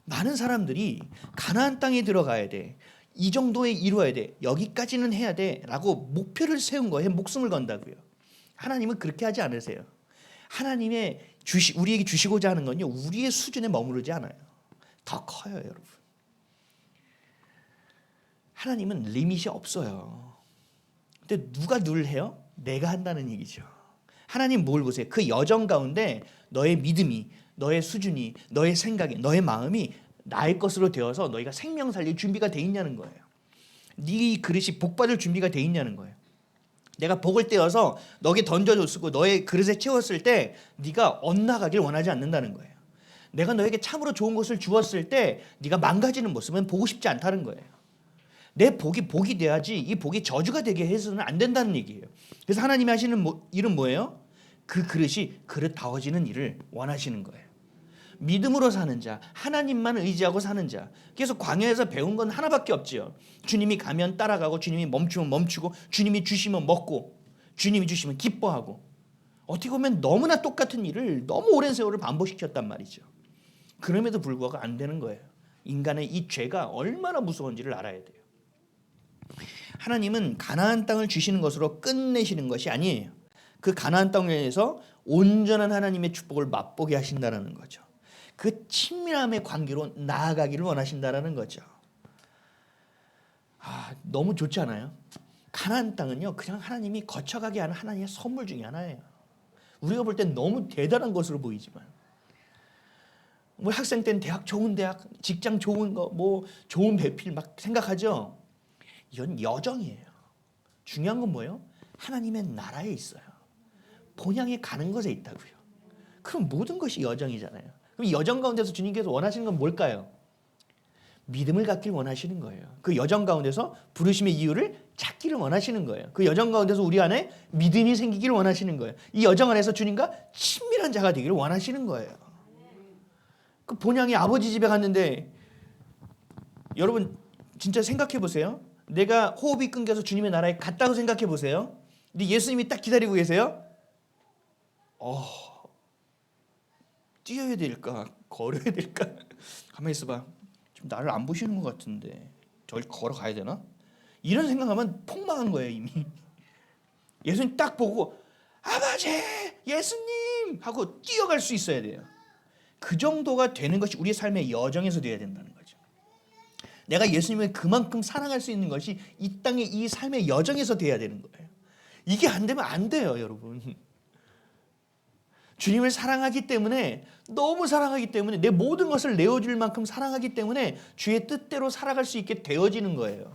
많은 사람들이 가나안 땅에 들어가야 돼, 이 정도에 이루어야 돼, 여기까지는 해야 돼 라고 목표를 세운 거에 목숨을 건다고요. 하나님은 그렇게 하지 않으세요. 하나님의 우리에게 주시고자 하는 건요, 우리의 수준에 머무르지 않아요. 더 커요, 여러분. 하나님은 리밋이 없어요. 근데 누가 늘 해요? 내가 한다는 얘기죠. 하나님 뭘 보세요? 그 여정 가운데 너의 믿음이, 너의 수준이, 너의 생각이, 너의 마음이 나의 것으로 되어서 너희가 생명 살릴 준비가 돼 있냐는 거예요. 네 그릇이 복받을 준비가 돼 있냐는 거예요. 내가 복을 떼어서 너에게 던져줬고 너의 그릇에 채웠을 때 네가 엇나가길 원하지 않는다는 거예요. 내가 너에게 참으로 좋은 것을 주었을 때 네가 망가지는 모습은 보고 싶지 않다는 거예요. 내 복이 복이 돼야지 이 복이 저주가 되게 해서는 안 된다는 얘기예요. 그래서 하나님이 하시는 일은 뭐예요? 그 그릇이 그릇다워지는 일을 원하시는 거예요. 믿음으로 사는 자, 하나님만 의지하고 사는 자. 그래서 광야에서 배운 건 하나밖에 없지요. 주님이 가면 따라가고, 주님이 멈추면 멈추고, 주님이 주시면 먹고, 주님이 주시면 기뻐하고. 어떻게 보면 너무나 똑같은 일을 너무 오랜 세월을 반복시켰단 말이죠. 그럼에도 불구하고 안 되는 거예요. 인간의 이 죄가 얼마나 무서운지를 알아야 돼요. 하나님은 가나안 땅을 주시는 것으로 끝내시는 것이 아니에요. 그 가나안 땅에서 온전한 하나님의 축복을 맛보게 하신다는 거죠. 그 친밀함의 관계로 나아가기를 원하신다는 거죠. 너무 좋지 않아요? 가나안 땅은요, 그냥 하나님이 거쳐가게 하는 하나님의 선물 중에 하나예요. 우리가 볼 땐 너무 대단한 것으로 보이지만, 뭐 학생 때는 대학 좋은 대학, 직장 좋은 거, 뭐 좋은 배필 막 생각하죠. 이건 여정이에요. 중요한 건 뭐예요? 하나님의 나라에 있어요. 본향에 가는 것에 있다고요. 그럼 모든 것이 여정이잖아요. 그럼 여정 가운데서 주님께서 원하시는 건 뭘까요? 믿음을 갖길 원하시는 거예요. 그 여정 가운데서 부르심의 이유를 찾기를 원하시는 거예요. 그 여정 가운데서 우리 안에 믿음이 생기기를 원하시는 거예요. 이 여정 안에서 주님과 친밀한 자가 되기를 원하시는 거예요. 그 본향이 아버지 집에 갔는데, 여러분 진짜 생각해 보세요. 내가 호흡이 끊겨서 주님의 나라에 갔다고 생각해 보세요. 근데 예수님이 딱 기다리고 계세요. 뛰어야 될까? 걸어야 될까? 가만히 있어봐. 좀 나를 안 보시는 것 같은데 저기 걸어가야 되나? 이런 생각하면 폭망한 거예요 이미. 예수님 딱 보고 아버지, 예수님 하고 뛰어갈 수 있어야 돼요. 그 정도가 되는 것이 우리의 삶의 여정에서 돼야 된다는 거죠. 내가 예수님을 그만큼 사랑할 수 있는 것이 이 땅의 이 삶의 여정에서 돼야 되는 거예요. 이게 안 되면 안 돼요, 여러분. 주님을 사랑하기 때문에, 너무 사랑하기 때문에, 내 모든 것을 내어줄 만큼 사랑하기 때문에 주의 뜻대로 살아갈 수 있게 되어지는 거예요.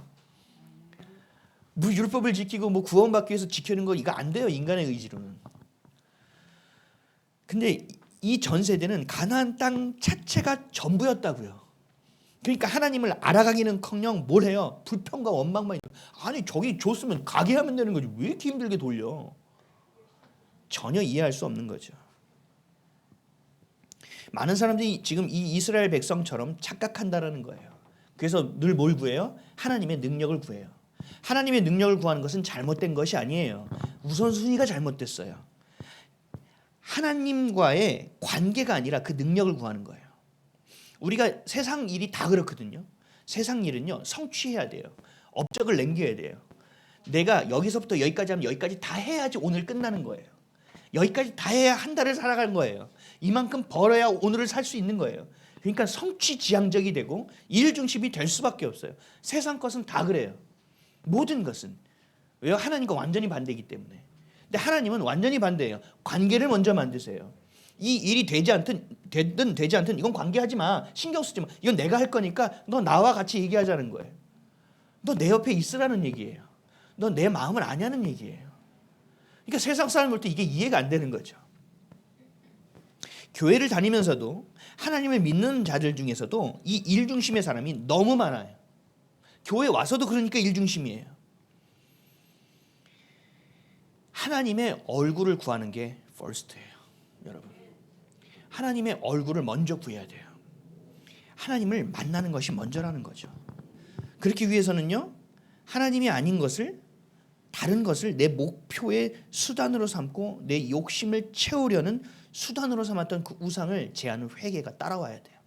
뭐 율법을 지키고 뭐 구원받기 위해서 지키는 거 이거 안 돼요, 인간의 의지로는. 근데 이 전 세대는 가나안 땅 자체가 전부였다고요. 그러니까 하나님을 알아가기는커녕 뭘 해요? 불평과 원망만. 아니 저기 줬으면 가게 하면 되는 거지, 왜 이렇게 힘들게 돌려? 전혀 이해할 수 없는 거죠. 많은 사람들이 지금 이 이스라엘 백성처럼 착각한다라는 거예요. 그래서 늘 뭘 구해요? 하나님의 능력을 구해요. 하나님의 능력을 구하는 것은 잘못된 것이 아니에요. 우선순위가 잘못됐어요. 하나님과의 관계가 아니라 그 능력을 구하는 거예요. 우리가 세상 일이 다 그렇거든요. 세상 일은요, 성취해야 돼요. 업적을 남겨야 돼요. 내가 여기서부터 여기까지 하면 여기까지 다 해야지 오늘 끝나는 거예요. 여기까지 다 해야 한 달을 살아가는 거예요. 이만큼 벌어야 오늘을 살 수 있는 거예요. 그러니까 성취지향적이 되고 일 중심이 될 수밖에 없어요. 세상 것은 다 그래요. 모든 것은. 왜요? 하나님과 완전히 반대이기 때문에. 근데 하나님은 완전히 반대예요. 관계를 먼저 만드세요. 이 일이 되든 되지 않든 이건 관계하지 마. 신경 쓰지 마. 이건 내가 할 거니까 너 나와 같이 얘기하자는 거예요. 너 내 옆에 있으라는 얘기예요. 너 내 마음을 아냐는 얘기예요. 그러니까 세상 사람 볼 때 이게 이해가 안 되는 거죠. 교회를 다니면서도 하나님을 믿는 자들 중에서도 이 일중심의 사람이 너무 많아요. 교회 와서도 그러니까 일중심이에요. 하나님의 얼굴을 구하는 게 first예요, 여러분. 하나님의 얼굴을 먼저 구해야 돼요. 하나님을 만나는 것이 먼저라는 거죠. 그렇기 위해서는요, 하나님이 아닌 것을 다른 것을 내 목표의 수단으로 삼고 내 욕심을 채우려는 수단으로 삼았던 그 우상을 제하는 회개가 따라와야 돼요.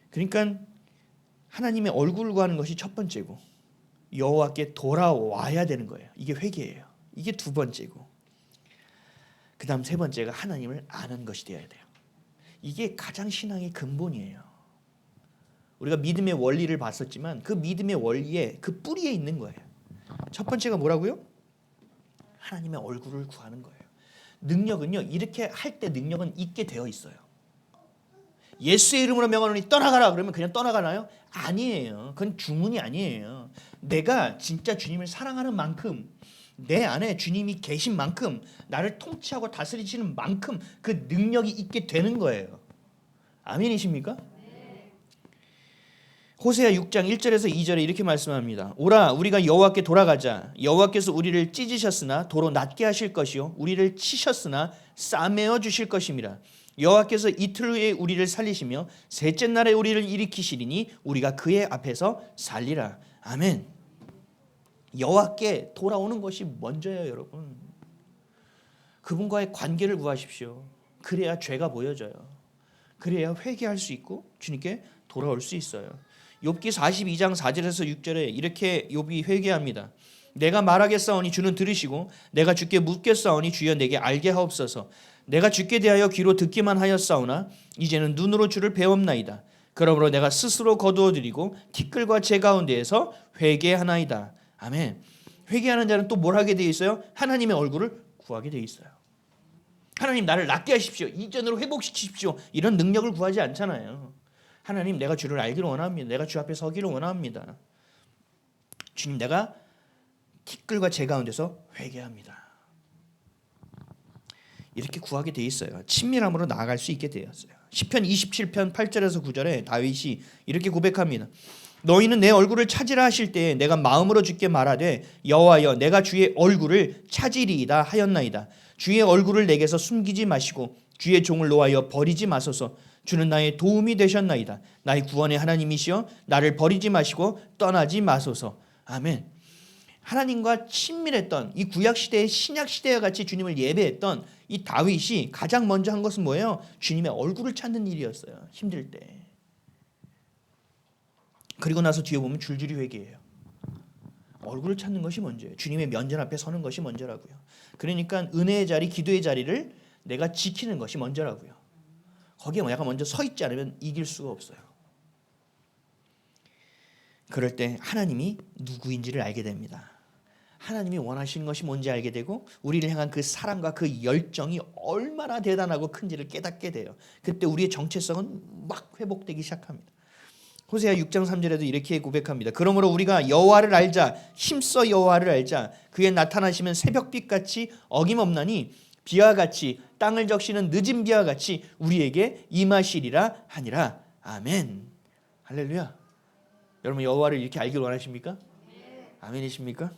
그러니까 하나님의 얼굴을 구하는 것이 첫 번째고 여호와께 돌아와야 되는 거예요. 이게 회개예요. 이게 두 번째고 그 다음 세 번째가 하나님을 아는 것이 되어야 돼요. 이게 가장 신앙의 근본이에요. 우리가 믿음의 원리를 봤었지만 그 믿음의 원리에 그 뿌리에 있는 거예요. 첫 번째가 뭐라고요? 하나님의 얼굴을 구하는 거예요. 능력은요, 이렇게 할 때 능력은 있게 되어 있어요. 예수의 이름으로 명하노니 떠나가라 그러면 그냥 떠나가나요? 아니에요. 그건 주문이 아니에요. 내가 진짜 주님을 사랑하는 만큼, 내 안에 주님이 계신 만큼, 나를 통치하고 다스리시는 만큼 그 능력이 있게 되는 거예요. 아멘이십니까? 호세아 6장 1절에서 2절에 이렇게 말씀합니다. 오라 우리가 여호와께 돌아가자. 여호와께서 우리를 찢으셨으나 도로 낫게 하실 것이요 우리를 치셨으나 싸매어 주실 것임이라. 여호와께서 이틀 후에 우리를 살리시며 셋째 날에 우리를 일으키시리니 우리가 그의 앞에서 살리라. 아멘. 여호와께 돌아오는 것이 먼저예요, 여러분. 그분과의 관계를 구하십시오. 그래야 죄가 보여져요. 그래야 회개할 수 있고 주님께 돌아올 수 있어요. 욥기 42장 4절에서 6절에 이렇게 욥이 회개합니다. 내가 말하겠사오니 주는 들으시고 내가 주께 묻겠사오니 주여 내게 알게 하옵소서. 내가 주께 대하여 귀로 듣기만 하였사오나 이제는 눈으로 주를 배웠나이다. 그러므로 내가 스스로 거두어드리고 티끌과 재 가운데에서 회개하나이다. 아멘. 회개하는 자는 또 뭘 하게 되어 있어요? 하나님의 얼굴을 구하게 되어 있어요. 하나님 나를 낫게 하십시오. 이전으로 회복시키십시오. 이런 능력을 구하지 않잖아요. 하나님 내가 주를 알기를 원합니다. 내가 주 앞에 서기를 원합니다. 주님 내가 티끌과 재 가운데서 회개합니다. 이렇게 구하게 돼 있어요. 친밀함으로 나아갈 수 있게 되었어요. 시편 27편 8절에서 9절에 다윗이 이렇게 고백합니다. 너희는 내 얼굴을 찾으라 하실 때에 내가 마음으로 주께 말하되 여호와여 내가 주의 얼굴을 찾으리이다 하였나이다. 주의 얼굴을 내게서 숨기지 마시고 주의 종을 노하여 버리지 마소서. 주는 나의 도움이 되셨나이다. 나의 구원의 하나님이시여 나를 버리지 마시고 떠나지 마소서. 아멘. 하나님과 친밀했던 이 구약시대의 신약시대와 같이 주님을 예배했던 이 다윗이 가장 먼저 한 것은 뭐예요? 주님의 얼굴을 찾는 일이었어요. 힘들 때. 그리고 나서 뒤에 보면 줄줄이 회개해요. 얼굴을 찾는 것이 먼저예요. 주님의 면전 앞에 서는 것이 먼저라고요. 그러니까 은혜의 자리, 기도의 자리를 내가 지키는 것이 먼저라고요. 거기에 내가 먼저 서 있지 않으면 이길 수가 없어요. 그럴 때 하나님이 누구인지를 알게 됩니다. 하나님이 원하시는 것이 뭔지 알게 되고 우리를 향한 그 사랑과 그 열정이 얼마나 대단하고 큰지를 깨닫게 돼요. 그때 우리의 정체성은 막 회복되기 시작합니다. 호세아 6장 3절에도 이렇게 고백합니다. 그러므로 우리가 여호와를 알자. 힘써 여호와를 알자. 그의 나타나시면 새벽빛같이 어김없나니 비와 같이 땅을 적시는 늦은 비와 같이 우리에게 임하시리라 하니라. 아멘. 할렐루야. 여러분 여호와를 이렇게 알기를 원하십니까? 아멘이십니까?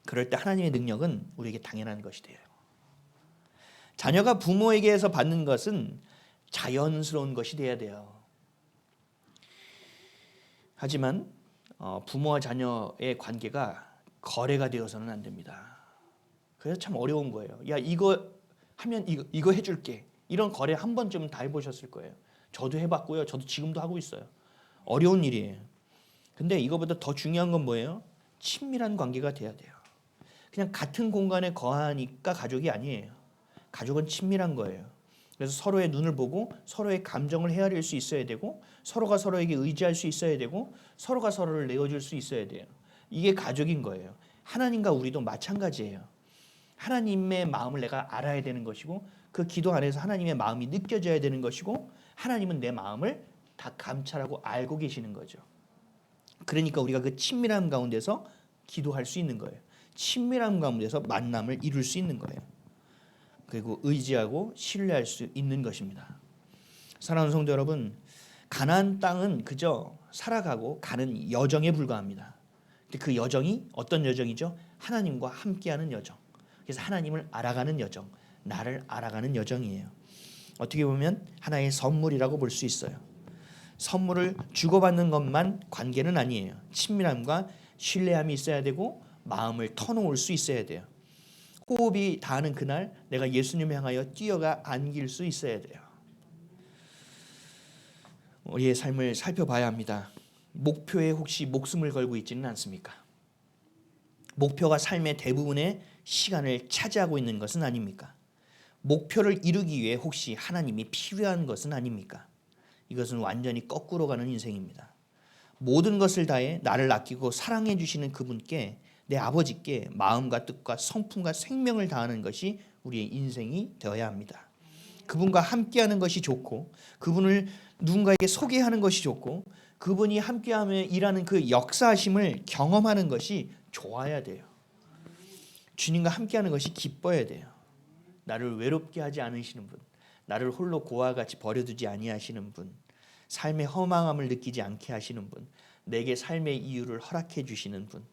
그럴 때 하나님의 능력은 우리에게 당연한 것이 돼요. 자녀가 부모에게서 받는 것은 자연스러운 것이 돼야 돼요. 하지만 부모와 자녀의 관계가 거래가 되어서는 안 됩니다. 그래서 참 어려운 거예요. 야 이거 하면 이거 해줄게. 이런 거래 한 번쯤은 다 해보셨을 거예요. 저도 해봤고요. 저도 지금도 하고 있어요. 어려운 일이에요. 근데 이거보다 더 중요한 건 뭐예요? 친밀한 관계가 돼야 돼요. 그냥 같은 공간에 거하니까 가족이 아니에요. 가족은 친밀한 거예요. 그래서 서로의 눈을 보고 서로의 감정을 헤아릴 수 있어야 되고 서로가 서로에게 의지할 수 있어야 되고 서로가 서로를 내어줄 수 있어야 돼요. 이게 가족인 거예요. 하나님과 우리도 마찬가지예요. 하나님의 마음을 내가 알아야 되는 것이고 그 기도 안에서 하나님의 마음이 느껴져야 되는 것이고 하나님은 내 마음을 다 감찰하고 알고 계시는 거죠. 그러니까 우리가 그 친밀함 가운데서 기도할 수 있는 거예요. 친밀함 가운데서 만남을 이룰 수 있는 거예요. 그리고 의지하고 신뢰할 수 있는 것입니다. 사랑하는 성도 여러분, 가나안 땅은 그저 살아가고 가는 여정에 불과합니다. 근데 그 여정이 어떤 여정이죠? 하나님과 함께하는 여정. 그래서 하나님을 알아가는 여정, 나를 알아가는 여정이에요. 어떻게 보면 하나의 선물이라고 볼 수 있어요. 선물을 주고받는 것만 관계는 아니에요. 친밀함과 신뢰함이 있어야 되고 마음을 터놓을 수 있어야 돼요. 호흡이 닿는 그날 내가 예수님 향하여 뛰어가 안길 수 있어야 돼요. 우리의 삶을 살펴봐야 합니다. 목표에 혹시 목숨을 걸고 있지는 않습니까? 목표가 삶의 대부분의 시간을 차지하고 있는 것은 아닙니까? 목표를 이루기 위해 혹시 하나님이 필요한 것은 아닙니까? 이것은 완전히 거꾸로 가는 인생입니다. 모든 것을 다해 나를 아끼고 사랑해 주시는 그분께, 내 아버지께 마음과 뜻과 성품과 생명을 다하는 것이 우리의 인생이 되어야 합니다. 그분과 함께하는 것이 좋고, 그분을 누군가에게 소개하는 것이 좋고, 그분이 함께하며 일하는 그 역사하심을 경험하는 것이 좋아야 돼요. 주님과 함께하는 것이 기뻐야 돼요. 나를 외롭게 하지 않으시는 분, 나를 홀로 고아와 같이 버려두지 아니하시는 분, 삶의 허망함을 느끼지 않게 하시는 분, 내게 삶의 이유를 허락해 주시는 분,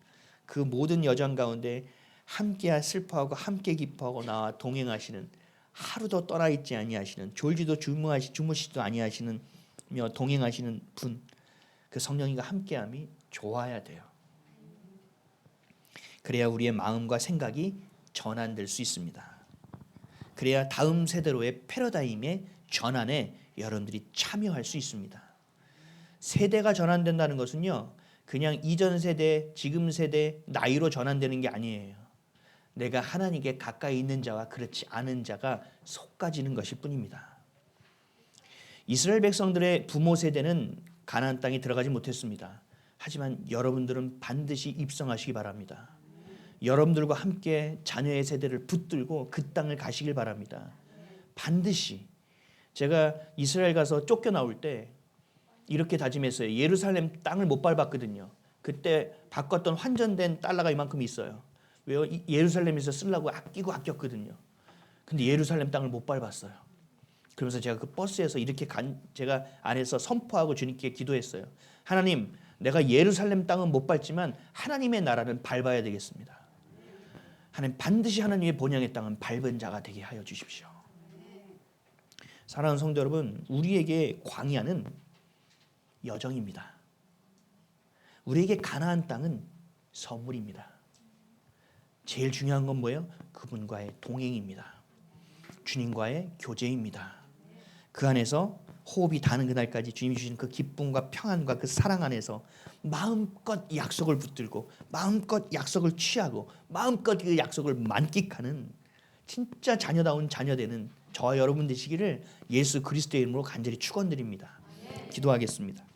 그 모든 여정 가운데 함께 슬퍼하고 함께 기뻐하고 나와 동행하시는, 하루도 떠나 있지 아니하시는, 졸지도 주무시지도 아니하시는 동행하시는 분, 그 성령님과 함께함이 좋아야 돼요. 그래야 우리의 마음과 생각이 전환될 수 있습니다. 그래야 다음 세대로의 패러다임의 전환에 여러분들이 참여할 수 있습니다. 세대가 전환된다는 것은요, 그냥 이전 세대, 지금 세대, 나이로 전환되는 게 아니에요. 내가 하나님께 가까이 있는 자와 그렇지 않은 자가 섞어지는 것일 뿐입니다. 이스라엘 백성들의 부모 세대는 가나안 땅에 들어가지 못했습니다. 하지만 여러분들은 반드시 입성하시기 바랍니다. 여러분들과 함께 자녀의 세대를 붙들고 그 땅을 가시길 바랍니다. 반드시. 제가 이스라엘 가서 쫓겨나올 때 이렇게 다짐했어요. 예루살렘 땅을 못 밟았거든요. 그때 바꿨던 환전된 달러가 이만큼 있어요. 왜요? 예루살렘에서 쓰려고 아꼈거든요. 근데 예루살렘 땅을 못 밟았어요. 그러면서 제가 그 버스에서 이렇게 제가 안에서 선포하고 주님께 기도했어요. 하나님, 내가 예루살렘 땅은 못 밟지만 하나님의 나라는 밟아야 되겠습니다. 하나님, 반드시 하나님의 본향의 땅은 밟은 자가 되게 하여 주십시오. 사랑하는 성도 여러분, 우리에게 광야는 여정입니다. 우리에게 가나안 땅은 선물입니다. 제일 중요한 건 뭐예요? 그분과의 동행입니다. 주님과의 교제입니다. 그 안에서 호흡이 닿는 그날까지 주님이 주신 그 기쁨과 평안과 그 사랑 안에서 마음껏 약속을 붙들고 마음껏 약속을 취하고 마음껏 그 약속을 만끽하는 진짜 자녀다운 자녀 되는 저와 여러분 되시기를 예수 그리스도의 이름으로 간절히 축원드립니다. 기도하겠습니다.